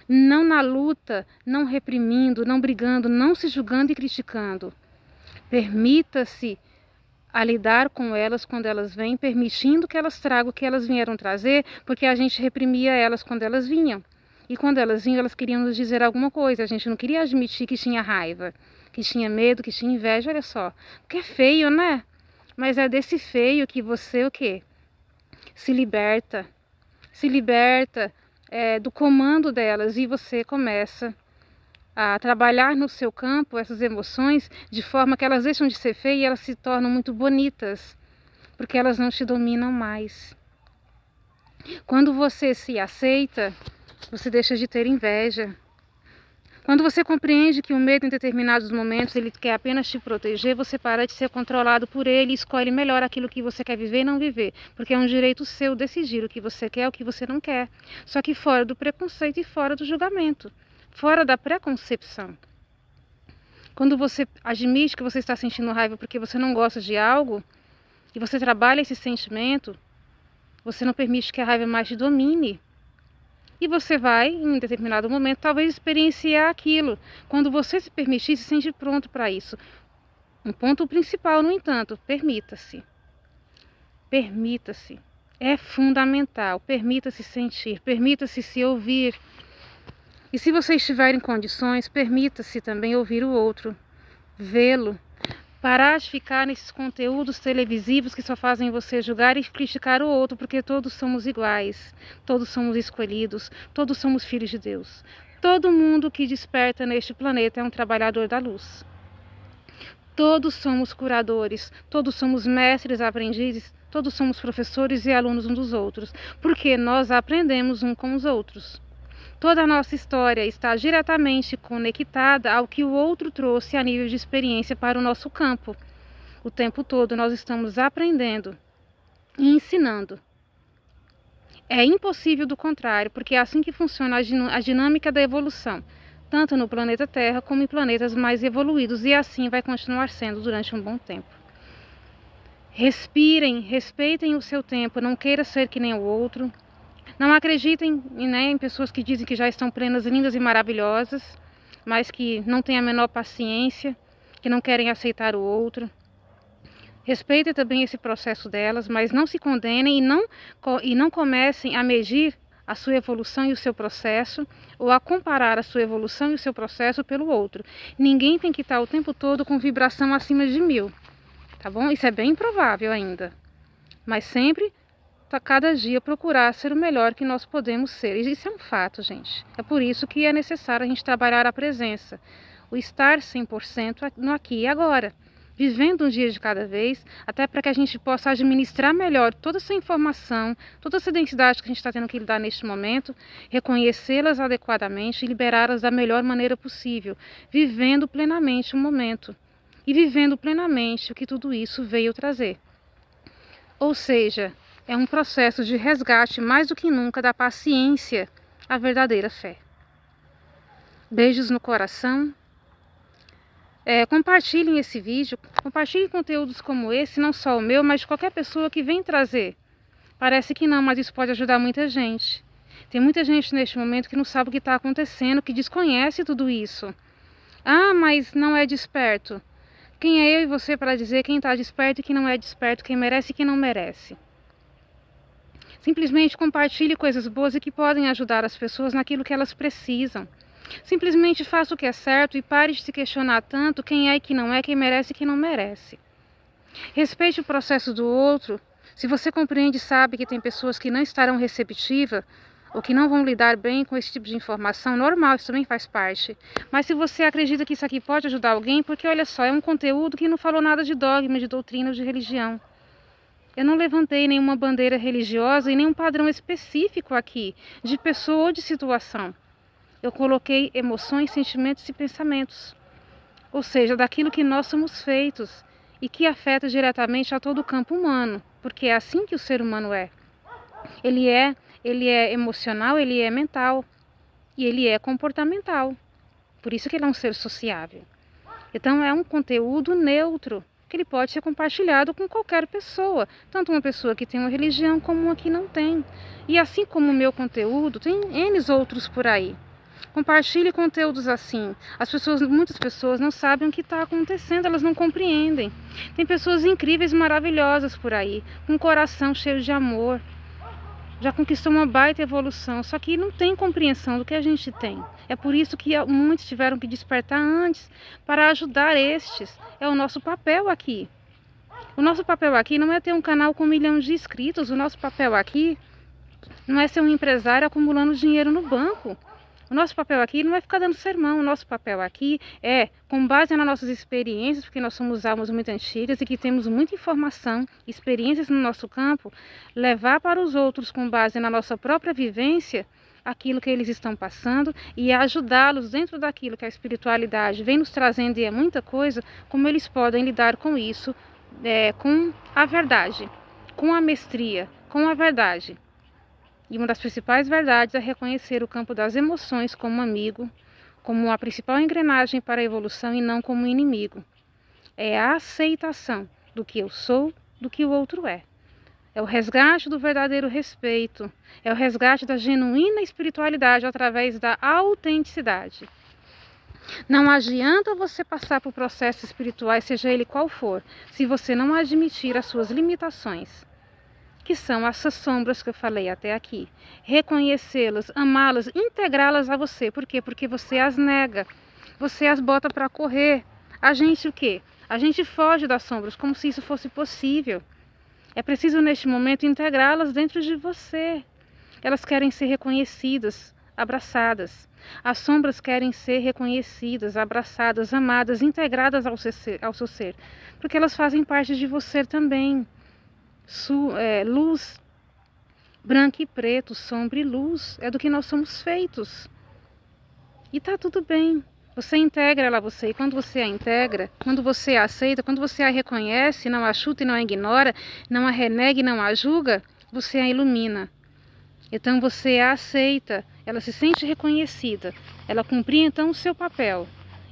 não na luta, não reprimindo, não brigando, não se julgando e criticando. Permita-se a lidar com elas quando elas vêm, permitindo que elas tragam o que elas vieram trazer, porque a gente reprimia elas quando elas vinham. E quando elas vinham, elas queriam nos dizer alguma coisa. A gente não queria admitir que tinha raiva, que tinha medo, que tinha inveja, olha só. Porque é feio, né? Mas é desse feio que você, o quê? Se liberta. Se liberta do comando delas e você começa a trabalhar no seu campo essas emoções de forma que elas deixam de ser feias e elas se tornam muito bonitas, porque elas não te dominam mais. Quando você se aceita, você deixa de ter inveja. Quando você compreende que o medo em determinados momentos ele quer apenas te proteger, você para de ser controlado por ele e escolhe melhor aquilo que você quer viver e não viver, porque é um direito seu decidir o que você quer e o que você não quer, só que fora do preconceito e fora do julgamento, fora da preconcepção. Quando você admite que você está sentindo raiva porque você não gosta de algo, e você trabalha esse sentimento, você não permite que a raiva mais te domine. E você vai, em um determinado momento, talvez experienciar aquilo. Quando você se permitir, se sente pronto para isso. Um ponto principal, no entanto, permita-se. Permita-se. É fundamental. Permita-se sentir, permita-se se ouvir. E se você estiver em condições, permita-se também ouvir o outro, vê-lo. Parar de ficar nesses conteúdos televisivos que só fazem você julgar e criticar o outro, porque todos somos iguais, todos somos escolhidos, todos somos filhos de Deus. Todo mundo que desperta neste planeta é um trabalhador da luz. Todos somos curadores, todos somos mestres, aprendizes, todos somos professores e alunos uns dos outros, porque nós aprendemos uns com os outros. Toda a nossa história está diretamente conectada ao que o outro trouxe a nível de experiência para o nosso campo. O tempo todo nós estamos aprendendo e ensinando. É impossível do contrário, porque é assim que funciona a dinâmica da evolução, tanto no planeta Terra como em planetas mais evoluídos, e assim vai continuar sendo durante um bom tempo. Respirem, respeitem o seu tempo, não queira ser que nem o outro. Não acreditem em pessoas que dizem que já estão plenas, lindas e maravilhosas, mas que não têm a menor paciência, que não querem aceitar o outro. Respeitem também esse processo delas, mas não se condenem e não comecem a medir a sua evolução e o seu processo, ou a comparar a sua evolução e o seu processo pelo outro. Ninguém tem que estar o tempo todo com vibração acima de 1000, tá bom? Isso é bem improvável ainda, mas sempre a cada dia procurar ser o melhor que nós podemos ser. E isso é um fato, gente. É por isso que é necessário a gente trabalhar a presença, o estar 100% no aqui e agora, vivendo um dia de cada vez, até para que a gente possa administrar melhor toda essa informação, toda essa densidade que a gente está tendo que lidar neste momento, reconhecê-las adequadamente e liberá-las da melhor maneira possível, vivendo plenamente o momento e vivendo plenamente o que tudo isso veio trazer. Ou seja, é um processo de resgate mais do que nunca da paciência, a verdadeira fé. Beijos no coração. Compartilhem esse vídeo, compartilhem conteúdos como esse, não só o meu, mas de qualquer pessoa que vem trazer. Parece que não, mas isso pode ajudar muita gente. Tem muita gente neste momento que não sabe o que está acontecendo, que desconhece tudo isso. Ah, mas não é desperto. Quem é eu e você para dizer quem está desperto e quem não é desperto, quem merece e quem não merece? Simplesmente compartilhe coisas boas e que podem ajudar as pessoas naquilo que elas precisam. Simplesmente faça o que é certo e pare de se questionar tanto quem é e quem não é, quem merece e quem não merece. Respeite o processo do outro. Se você compreende e sabe que tem pessoas que não estarão receptivas ou que não vão lidar bem com esse tipo de informação, normal, isso também faz parte. Mas se você acredita que isso aqui pode ajudar alguém, porque olha só, é um conteúdo que não falou nada de dogma, de doutrina ou de religião. Eu não levantei nenhuma bandeira religiosa e nenhum padrão específico aqui, de pessoa ou de situação. Eu coloquei emoções, sentimentos e pensamentos. Ou seja, daquilo que nós somos feitos e que afeta diretamente a todo o campo humano, porque é assim que o ser humano é. Ele é emocional, ele é mental e ele é comportamental. Por isso que ele é um ser sociável. Então é um conteúdo neutro, que ele pode ser compartilhado com qualquer pessoa, tanto uma pessoa que tem uma religião como uma que não tem. E assim como o meu conteúdo, tem N outros por aí. Compartilhe conteúdos assim. Muitas pessoas não sabem o que está acontecendo, elas não compreendem. Tem pessoas incríveis, maravilhosas por aí, com um coração cheio de amor. Já conquistou uma baita evolução, só que não tem compreensão do que a gente tem. É por isso que muitos tiveram que despertar antes, para ajudar estes. É o nosso papel aqui. O nosso papel aqui não é ter um canal com 1 milhão de inscritos. O nosso papel aqui não é ser um empresário acumulando dinheiro no banco. O nosso papel aqui não é ficar dando sermão. O nosso papel aqui é, com base nas nossas experiências, porque nós somos almas muito antigas e que temos muita informação, experiências no nosso campo, levar para os outros, com base na nossa própria vivência, aquilo que eles estão passando e ajudá-los dentro daquilo que a espiritualidade vem nos trazendo, e é muita coisa, como eles podem lidar com isso, com a verdade, com a mestria, com a verdade. E uma das principais verdades é reconhecer o campo das emoções como amigo, como a principal engrenagem para a evolução e não como inimigo. É a aceitação do que eu sou, do que o outro é. É o resgate do verdadeiro respeito, é o resgate da genuína espiritualidade através da autenticidade. Não adianta você passar por processos espirituais, seja ele qual for, se você não admitir as suas limitações, que são essas sombras que eu falei até aqui. Reconhecê-las, amá-las, integrá-las a você. Por quê? Porque você as nega, você as bota para correr. A gente o quê? A gente foge das sombras, como se isso fosse possível. É preciso neste momento integrá-las dentro de você. Elas querem ser reconhecidas, abraçadas. As sombras querem ser reconhecidas, abraçadas, amadas, integradas ao seu ser. Porque elas fazem parte de você também. Luz, branco e preto, sombra e luz, é do que nós somos feitos. E tá tudo bem. Você integra ela a você, e quando você a integra, quando você a aceita, quando você a reconhece, não a chuta e não a ignora, não a renega e não a julga, você a ilumina. Então você a aceita, ela se sente reconhecida, ela cumpre então o seu papel.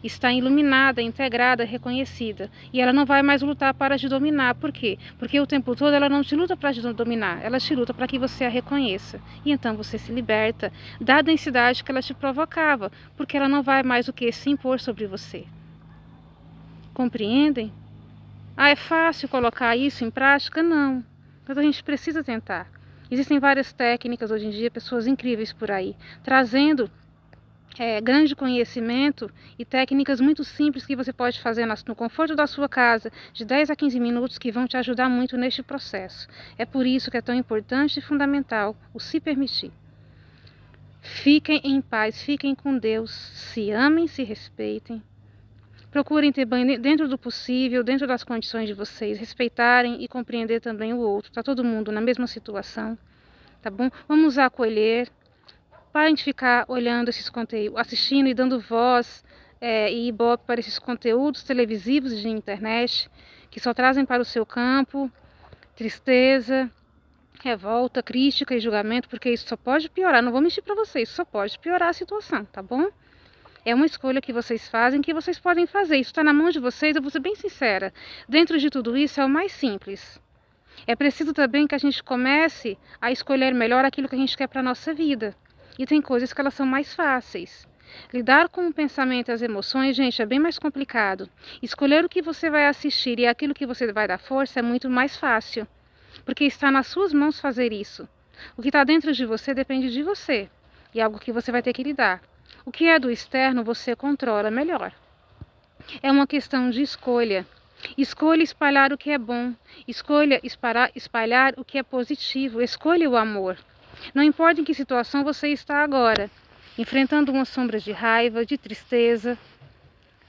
Está iluminada, integrada, reconhecida. E ela não vai mais lutar para te dominar. Por quê? Porque o tempo todo ela não te luta para te dominar. Ela te luta para que você a reconheça. E então você se liberta da densidade que ela te provocava. Porque ela não vai mais o que? Se impor sobre você. Compreendem? Ah, é fácil colocar isso em prática? Não. Mas a gente precisa tentar. Existem várias técnicas hoje em dia, pessoas incríveis por aí, trazendo grande conhecimento e técnicas muito simples que você pode fazer no conforto da sua casa, de 10 a 15 minutos, que vão te ajudar muito neste processo. É por isso que é tão importante e fundamental o se permitir. Fiquem em paz, fiquem com Deus, se amem, se respeitem. Procurem ter bem dentro do possível, dentro das condições de vocês, respeitarem e compreender também o outro. Está todo mundo na mesma situação, tá bom? Vamos acolher. Parem de ficar olhando esses conteúdos, assistindo e dando voz e ibope para esses conteúdos televisivos e de internet, que só trazem para o seu campo tristeza, revolta, crítica e julgamento, porque isso só pode piorar. Não vou mentir para vocês, isso só pode piorar a situação, tá bom? É uma escolha que vocês fazem, que vocês podem fazer. Isso está na mão de vocês, eu vou ser bem sincera. Dentro de tudo isso é o mais simples. É preciso também que a gente comece a escolher melhor aquilo que a gente quer para a nossa vida. E tem coisas que elas são mais fáceis. Lidar com o pensamento e as emoções, gente, é bem mais complicado. Escolher o que você vai assistir e aquilo que você vai dar força é muito mais fácil. Porque está nas suas mãos fazer isso. O que está dentro de você depende de você. E é algo que você vai ter que lidar. O que é do externo você controla melhor. É uma questão de escolha. Escolha espalhar o que é bom. Escolha espalhar o que é positivo. Escolha o amor. Não importa em que situação você está agora, enfrentando uma sombra de raiva, de tristeza,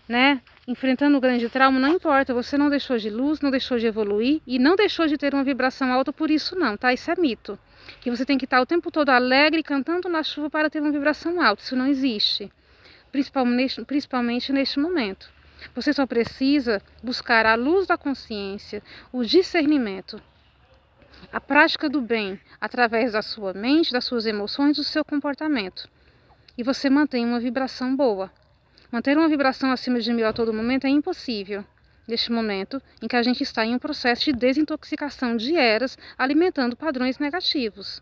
né? Enfrentando um grande trauma, não importa, você não deixou de luz, não deixou de evoluir e não deixou de ter uma vibração alta por isso não, tá? Isso é mito. Que você tem que estar o tempo todo alegre, cantando na chuva para ter uma vibração alta, isso não existe. Principalmente neste momento. Você só precisa buscar a luz da consciência, o discernimento. A prática do bem através da sua mente, das suas emoções, do seu comportamento. E você mantém uma vibração boa. Manter uma vibração acima de 1000 a todo momento é impossível. Neste momento em que a gente está em um processo de desintoxicação de eras, alimentando padrões negativos.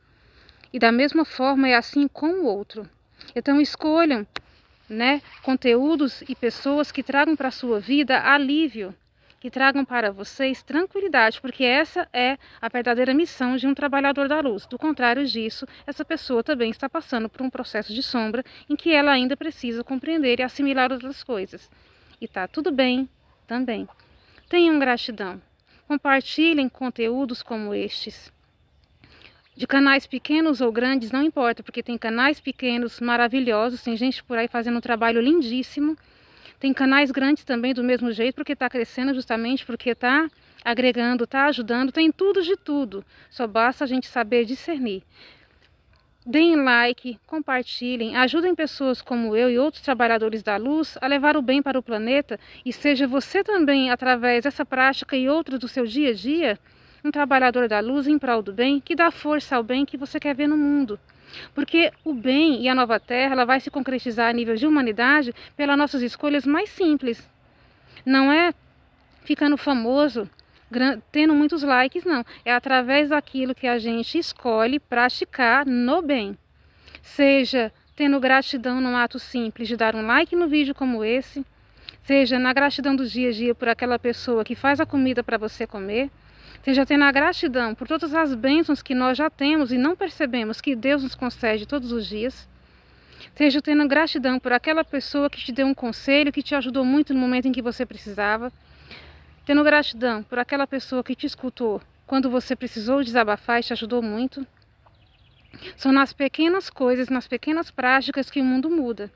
E da mesma forma é assim com o outro. Então escolham, né, conteúdos e pessoas que tragam para a sua vida alívio, que tragam para vocês tranquilidade, porque essa é a verdadeira missão de um trabalhador da luz. Do contrário disso, essa pessoa também está passando por um processo de sombra em que ela ainda precisa compreender e assimilar outras coisas. E tá tudo bem também. Tenham gratidão. Compartilhem conteúdos como estes. De canais pequenos ou grandes, não importa, porque tem canais pequenos maravilhosos, tem gente por aí fazendo um trabalho lindíssimo. Tem canais grandes também do mesmo jeito, porque está crescendo justamente porque está agregando, está ajudando, tem tudo de tudo. Só basta a gente saber discernir. Deem like, compartilhem, ajudem pessoas como eu e outros trabalhadores da luz a levar o bem para o planeta e seja você também, através dessa prática e outros do seu dia a dia, um trabalhador da luz em prol do bem, que dá força ao bem que você quer ver no mundo. Porque o bem e a nova terra ela vai se concretizar a nível de humanidade pelas nossas escolhas mais simples. Não é ficando famoso, tendo muitos likes, não. É através daquilo que a gente escolhe praticar no bem. Seja tendo gratidão num ato simples de dar um like no vídeo como esse, seja na gratidão do dia a dia por aquela pessoa que faz a comida para você comer, seja tendo a gratidão por todas as bênçãos que nós já temos e não percebemos que Deus nos concede todos os dias. Seja tendo gratidão por aquela pessoa que te deu um conselho, que te ajudou muito no momento em que você precisava. Tendo gratidão por aquela pessoa que te escutou quando você precisou desabafar e te ajudou muito. São nas pequenas coisas, nas pequenas práticas que o mundo muda.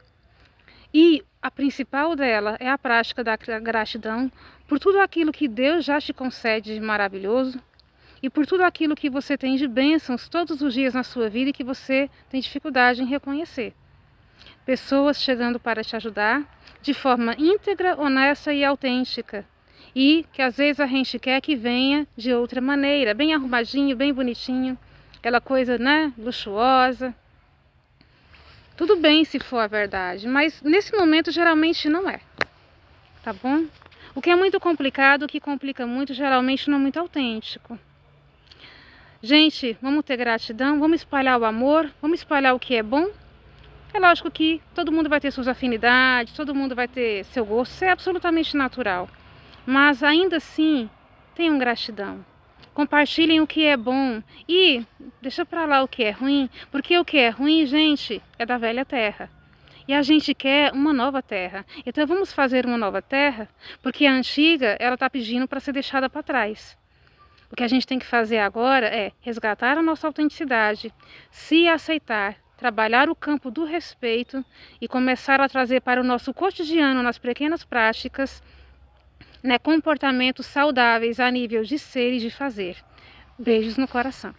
E a principal dela é a prática da gratidão por tudo aquilo que Deus já te concede de maravilhoso e por tudo aquilo que você tem de bênçãos todos os dias na sua vida e que você tem dificuldade em reconhecer. Pessoas chegando para te ajudar de forma íntegra, honesta e autêntica. E que às vezes a gente quer que venha de outra maneira, bem arrumadinho, bem bonitinho, aquela coisa, né, luxuosa. Tudo bem se for a verdade, mas nesse momento geralmente não é, tá bom? O que é muito complicado, o que complica muito, geralmente não é muito autêntico. Gente, vamos ter gratidão, vamos espalhar o amor, vamos espalhar o que é bom. É lógico que todo mundo vai ter suas afinidades, todo mundo vai ter seu gosto, isso é absolutamente natural. Mas ainda assim, tenham gratidão. Compartilhem o que é bom e deixa pra lá o que é ruim, porque o que é ruim, gente, é da velha terra. E a gente quer uma nova terra. Então vamos fazer uma nova terra, porque a antiga, ela está pedindo para ser deixada para trás. O que a gente tem que fazer agora é resgatar a nossa autenticidade, se aceitar, trabalhar o campo do respeito e começar a trazer para o nosso cotidiano, nas pequenas práticas, né, comportamentos saudáveis a nível de ser e de fazer. Beijos no coração.